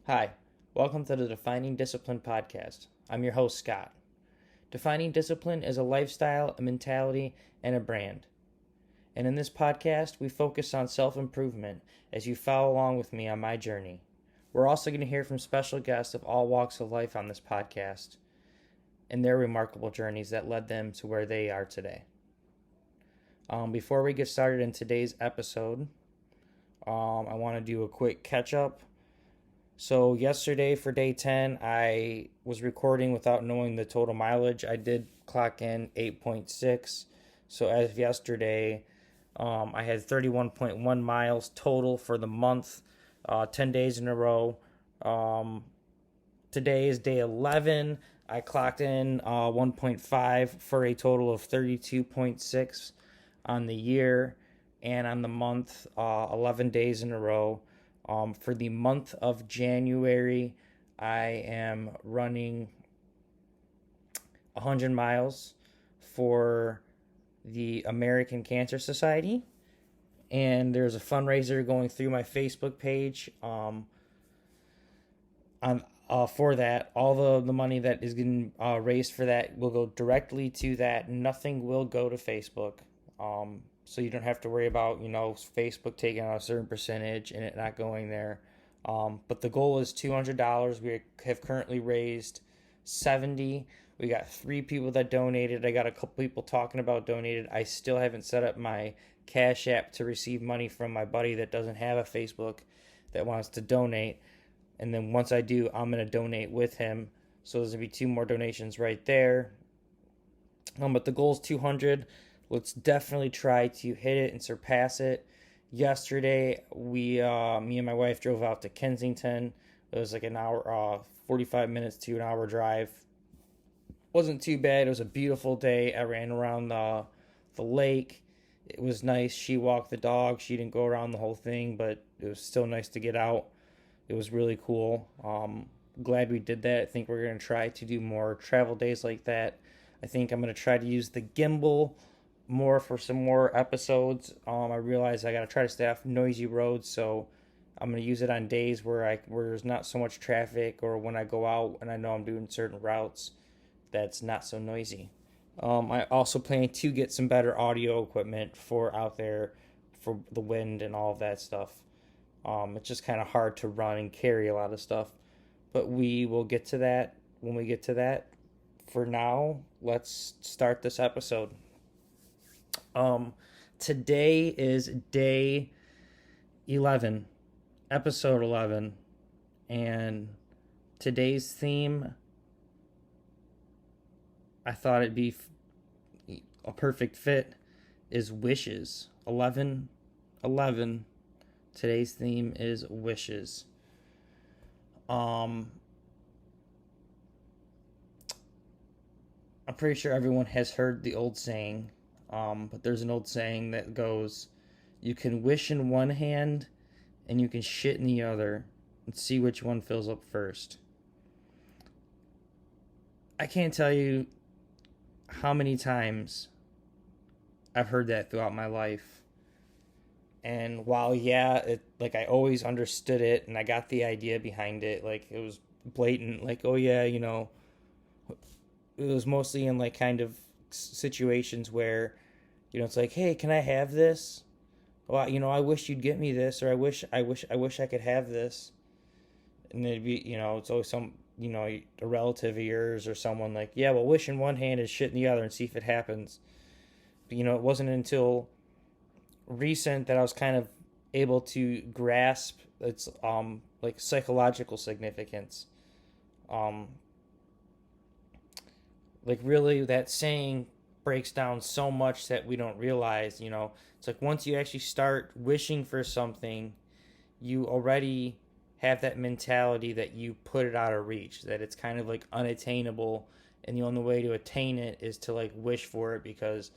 Hi, welcome to the Defining Discipline podcast. I'm your host, Scott. Defining discipline is a lifestyle, a mentality, and a brand. And in this podcast, we focus on self improvement as you follow along with me on my journey. We're also going to hear from special guests of all walks of life on this podcast and their remarkable journeys that led them to where they are today. Before we get started in today's episode, I want to do a quick catch up. So yesterday for day 10, I was recording without knowing the total mileage. I did clock in 8.6. So as of yesterday, I had 31.1 miles total for the month, 10 days in a row. Today is day 11. I clocked in 1.5 for a total of 32.6 on the year, and on the month, 11 days in a row. For the month of January, I am running 100 miles for the American Cancer Society. And there's a fundraiser going through my Facebook page for that. All the money that is getting raised for that will go directly to that. Nothing will go to Facebook. So you don't have to worry about, Facebook taking out a certain percentage and it not going there. But the goal is $200. We have currently raised 70. We got 3 people that donated. I got a couple people talking about donated. I still haven't set up my Cash App to receive money from my buddy that doesn't have a Facebook that wants to donate. And then once I do, I'm going to donate with him. So there's going to be 2 more donations right there. But the goal is 200. Let's definitely try to hit it and surpass it. Yesterday, me and my wife drove out to Kensington. It was like an hour, 45 minutes to an hour drive. Wasn't too bad. It was a beautiful day. I ran around the lake. It was nice. She walked the dog. She didn't go around the whole thing, but it was still nice to get out. It was really cool. Glad we did that. I think we're going to try to do more travel days like that. I think I'm going to try to use the gimbal more for some more episodes. I realize I got to try to stay off noisy roads, so I'm going to use it on days where there's not so much traffic, or when I go out and I know I'm doing certain routes that's not so noisy. I also plan to get some better audio equipment for out there for the wind and all of that stuff. It's just kind of hard to run and carry a lot of stuff, but we will get to that when we get to that. For now, let's start this episode. Today is day 11, episode 11, and today's theme, I thought it'd be a perfect fit, is wishes. 11, 11. Today's theme is wishes. I'm pretty sure everyone has heard the old saying, but there's an old saying that goes, you can wish in one hand and you can shit in the other and see which one fills up first. I can't tell you how many times I've heard that throughout my life. And while, I always understood it and I got the idea behind it, like it was blatant, like, oh yeah, it was mostly in like kind of situations where, it's like, hey, can I have this? Well, I wish you'd get me this, or I wish I could have this. And it'd be, it's always some, a relative of yours or someone like, yeah, well, wish in one hand and shit in the other and see if it happens. But, it wasn't until recent that I was kind of able to grasp its, like psychological significance. Like really that saying breaks down so much that we don't realize, it's like once you actually start wishing for something, you already have that mentality that you put it out of reach, that it's kind of like unattainable, and the only way to attain it is to like wish for it, because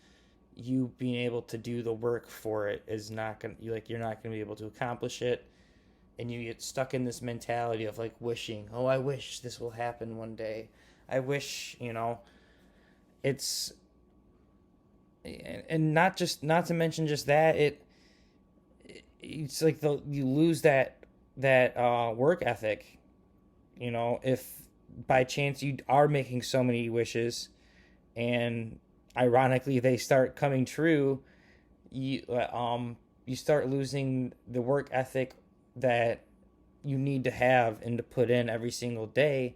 you being able to do the work for it is not gonna, you're not gonna be able to accomplish it, and you get stuck in this mentality of like wishing, oh, I wish this will happen one day, I wish, it's, and not to mention just that, it's like you lose that work ethic. if by chance you are making so many wishes and ironically they start coming true, you start losing the work ethic that you need to have and to put in every single day,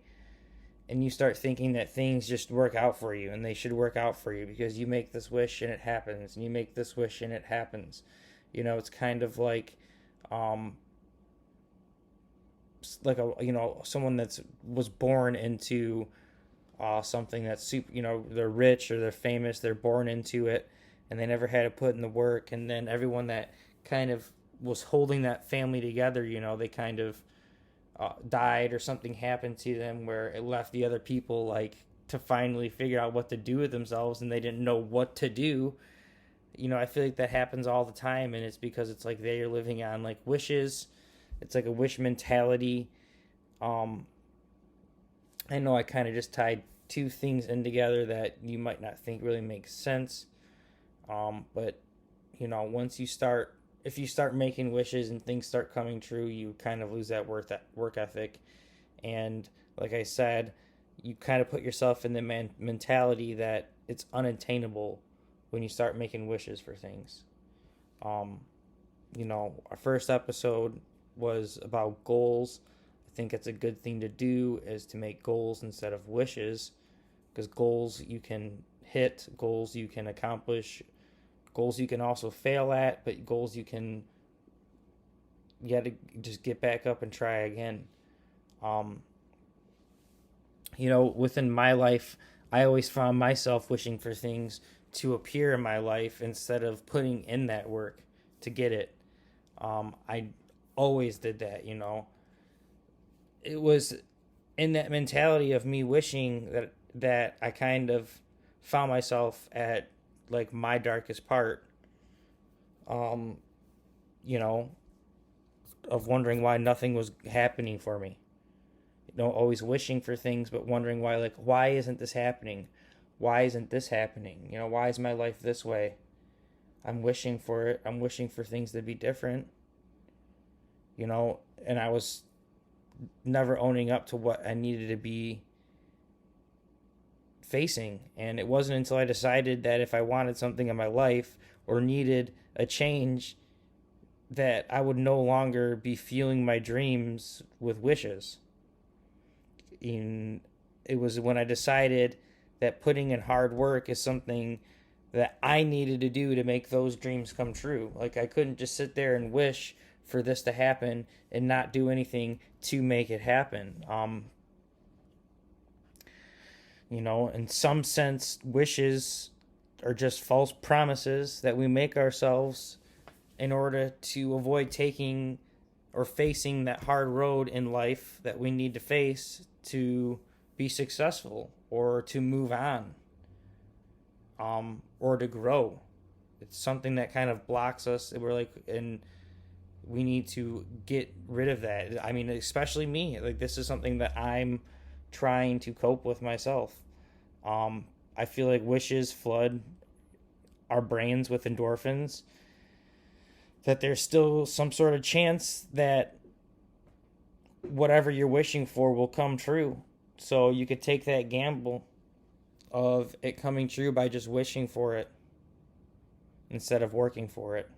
and you start thinking that things just work out for you and they should work out for you because you make this wish and it happens and you make this wish and it happens. It's kind of um like a someone that's was born into something that's super, they're rich or they're famous, they're born into it and they never had to put in the work, and then everyone that kind of was holding that family together, they kind of died or something happened to them where it left the other people to finally figure out what to do with themselves, and they didn't know what to do. I feel like that happens all the time, and it's because it's like they are living on wishes. It's like a wish mentality. I know I kind of just tied two things in together that you might not think really makes sense. But once if you start making wishes and things start coming true, you kind of lose that work ethic. And like I said, you kind of put yourself in the mentality that it's unattainable when you start making wishes for things. Our first episode was about goals. I think it's a good thing to do is to make goals instead of wishes, because goals you can hit, goals you can accomplish, goals you can also fail at, but goals you got to just get back up and try again. Within my life, I always found myself wishing for things to appear in my life instead of putting in that work to get it. I always did that. It was in that mentality of me wishing that I kind of found myself at my darkest part, of wondering why nothing was happening for me. Always wishing for things, but wondering why isn't this happening? Why isn't this happening? Why is my life this way? I'm wishing for it. I'm wishing for things to be different. And I was never owning up to what I needed to be facing. And it wasn't until I decided that if I wanted something in my life or needed a change, that I would no longer be fueling my dreams with wishes. It was when I decided that putting in hard work is something that I needed to do to make those dreams come true. I couldn't just sit there and wish for this to happen and not do anything to make it happen. In some sense, wishes are just false promises that we make ourselves in order to avoid taking or facing that hard road in life that we need to face to be successful or to move on, or to grow. It's something that kind of blocks us. And we need to get rid of that. I mean, especially me. This is something that I'm trying to cope with myself. I feel like wishes flood our brains with endorphins, that there's still some sort of chance that whatever you're wishing for will come true. So you could take that gamble of it coming true by just wishing for it instead of working for it.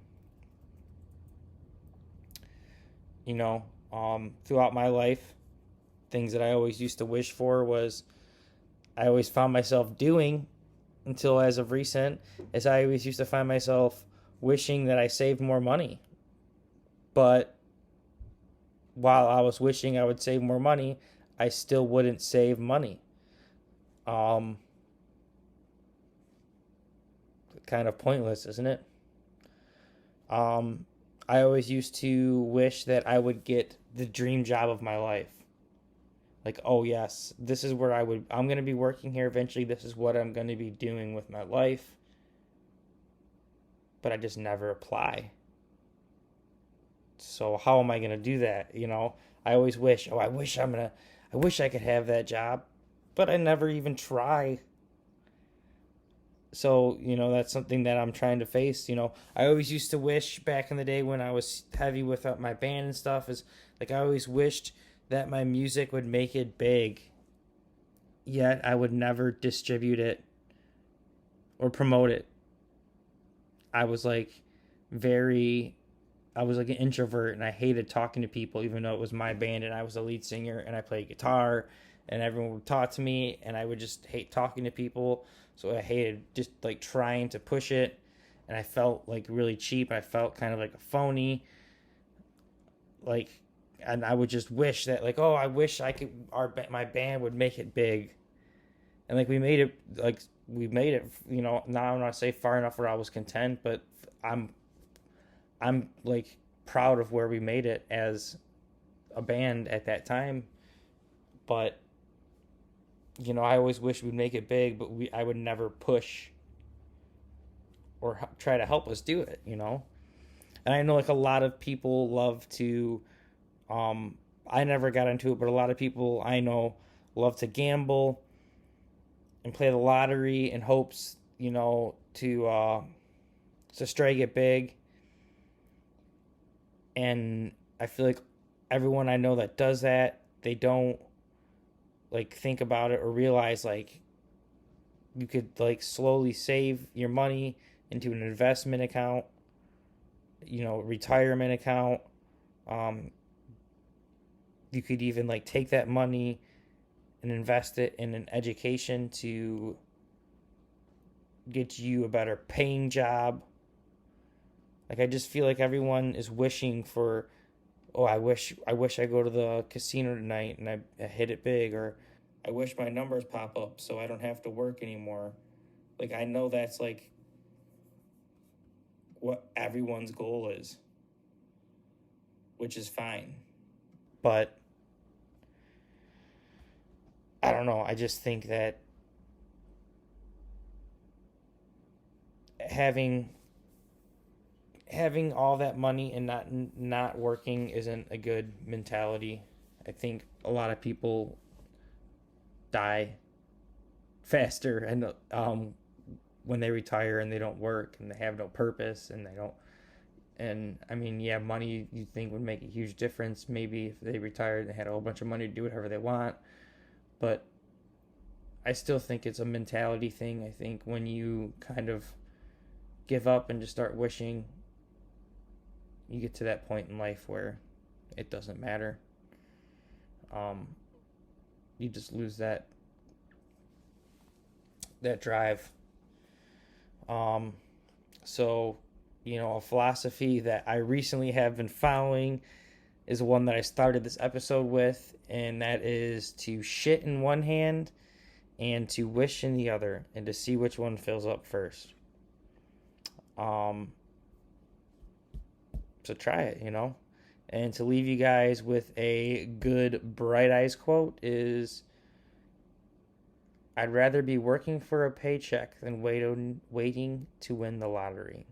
Throughout my life, things that I always used to wish for was I always found myself doing, until as of recent, as I always used to find myself wishing that I saved more money. But while I was wishing I would save more money, I still wouldn't save money. Kind of pointless, isn't it? I always used to wish that I would get the dream job of my life. Oh yes, this is where I'm going to be working here eventually. This is what I'm going to be doing with my life. But I just never apply. So how am I going to do that? I always wish, I wish I could have that job, but I never even try. So, that's something that I'm trying to face. I always used to wish back in the day when I was heavy with my band and stuff, is I always wished that my music would make it big, yet I would never distribute it or promote it. I was like very I was like an introvert and I hated talking to people even though it was my band and I was the lead singer and I played guitar and everyone would talk to me and I would just hate talking to people. So I hated just like trying to push it and I felt like really cheap. I felt kind of like a phony. Like and I would just wish that like, oh, I wish I could my band would make it big. And like we made it, now I'm not say far enough where I was content, but I'm I'm like proud of where we made it as a band at that time. But I always wish we'd make it big, but I would never push or try to help us do it. And I know like a lot of people love to I never got into it, but a lot of people I know love to gamble and play the lottery in hopes, to stray get big. And I feel like everyone I know that does that, they don't like think about it or realize like you could like slowly save your money into an investment account, retirement account. You could even like take that money and invest it in an education to get you a better paying job. Like I just feel like everyone is wishing for, oh, I wish I go to the casino tonight and I hit it big, or I wish my numbers pop up so I don't have to work anymore. Like I know that's like what everyone's goal is, which is fine. But I don't know, I just think that having all that money and not working isn't a good mentality. I think a lot of people die faster and when they retire and they don't work and they have no purpose and they don't. And I mean, yeah, money you think would make a huge difference. Maybe if they retired and they had a whole bunch of money to do whatever they want, but I still think it's a mentality thing. I think when you kind of give up and just start wishing, you get to that point in life where it doesn't matter. You just lose that drive. So, a philosophy that I recently have been following is one that I started this episode with, and that is to shit in one hand and to wish in the other, and to see which one fills up first. So try it, And to leave you guys with a good Bright Eyes quote is, I'd rather be working for a paycheck than waiting to win the lottery.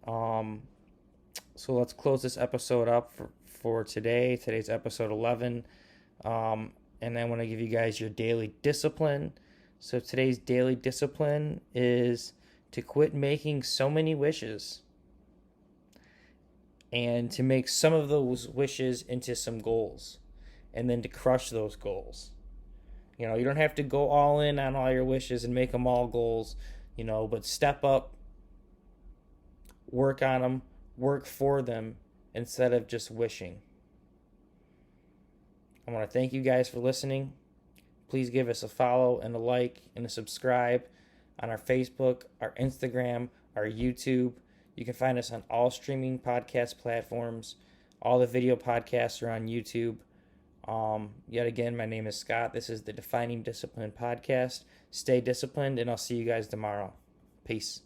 So let's close this episode up for today. Today's episode 11. And I want to give you guys your daily discipline. So today's daily discipline is to quit making so many wishes and to make some of those wishes into some goals and then to crush those goals. You don't have to go all in on all your wishes and make them all goals, but step up, work on them, work for them instead of just wishing. I want to thank you guys for listening. Please give us a follow and a like and a subscribe on our Facebook, our Instagram, our YouTube. You can find us on all streaming podcast platforms. All the video podcasts are on YouTube. Yet again, my name is Scott. This is the Defining Discipline podcast. Stay disciplined, and I'll see you guys tomorrow. Peace.